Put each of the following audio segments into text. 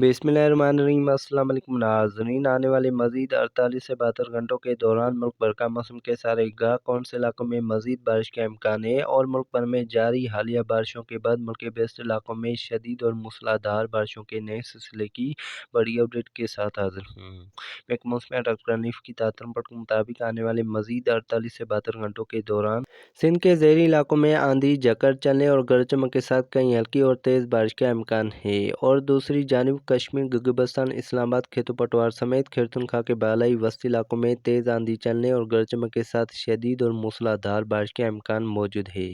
बिस्मिल्लाहिर्रहमानिर्रहीम। अस्सलाम वालेकुम नाज़रीन। आने वाले मज़ीद 48 से 72 घंटों के दौरान मुल्क भर का मौसम कैसा रहेगा, कौन से इलाकों में मज़ीद बारिश का इम्कान है और मुल्क भर में जारी हालिया बारिशों के बाद मुल्क के बेशतर इलाकों में शदीद और मूसलाधार बारिशों के नए सिलसिले की बड़ी अपडेट के साथ हाजिर हूँ। महकमा मौसम डॉक्टर हनीफ की ताज़ा रिपोर्ट के मुताबिक आने वाले मज़ीद 48 से 72 घंटों के दौरान सिंध के ज़ेरी इलाकों में आंधी झकड़ चलने और गरज चमक के साथ कहीं हल्की और तेज़ बारिश का इम्कान है, और दूसरी जानिब कश्मीर, गिलगित-बल्तिस्तान, इस्लामाबाद, खैबर पठवार समेत खैबर के बालाई वस्ती इलाकों में तेज़ आंधी चलने और गरज चमक के साथ शदीद और मूसलाधार बारिश का इम्कान मौजूद है।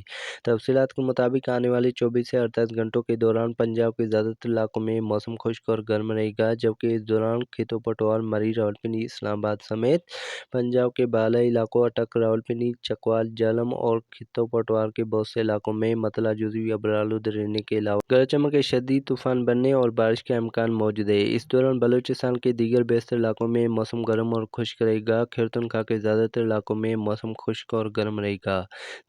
तफसीलात के मुताबिक आने वाले 24 से 48 घंटों के दौरान पंजाब के ज़्यादातर इलाकों में मौसम खुश्क और गर्म रहेगा, जबकि इस दौरान खैबर पठवार, मरी, रावलपिंडी, इस्लामाबाद समेत पंजाब के बालाई इलाकों अटक, रावलपिंडी, चकवाल, जालम और खित्तो पटवार के बहुत से इलाकों में मतला जुज़वी अबरालुद रहने के अलावा गरज चमक के शदीद तूफान बनने और बारिश का इम्कान मौजूद है। इस दौरान बलूचिस्तान के दीगर बेशतर इलाकों में मौसम गर्म और खुश्क रहेगा। खैबर के ज़्यादातर इलाकों में मौसम खुश्क और गर्म रहेगा।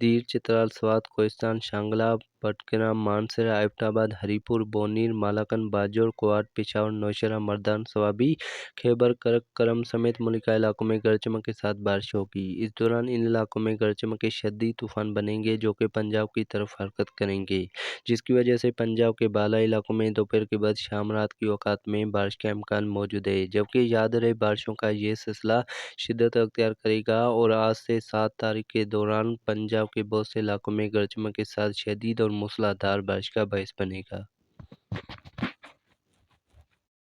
दीर, चित्राल, स्वात, कोहिस्तान, शांगला, बटग्राम, मानसरा, एबटाबाद, हरीपुर, बोनीर, मालाकन, बाजौर, कुआट, पेशावर, नौशहरा, मर्दान, स्वाबी, खैबर करम समेत मुल्का इलाकों में गरज चमक के साथ बारिश होगी। इस दौरान इन इलाकों में गरज चमक के शदीद तूफान बनेंगे जो कि पंजाब की तरफ हरकत करेंगे, जिसकी वजह से पंजाब के बालाई इलाकों में दोपहर के बाद शाम रात की औकात में बारिश का इम्कान मौजूद है। जबकि याद रहे, बारिशों का ये सिलसिला शिद्दत अख्तियार करेगा और आज से 7 तारीख के दौरान पंजाब के बहुत से इलाकों में गरज चमक के साथ शदीद और मूसलाधार बारिश का बायस बनेगा।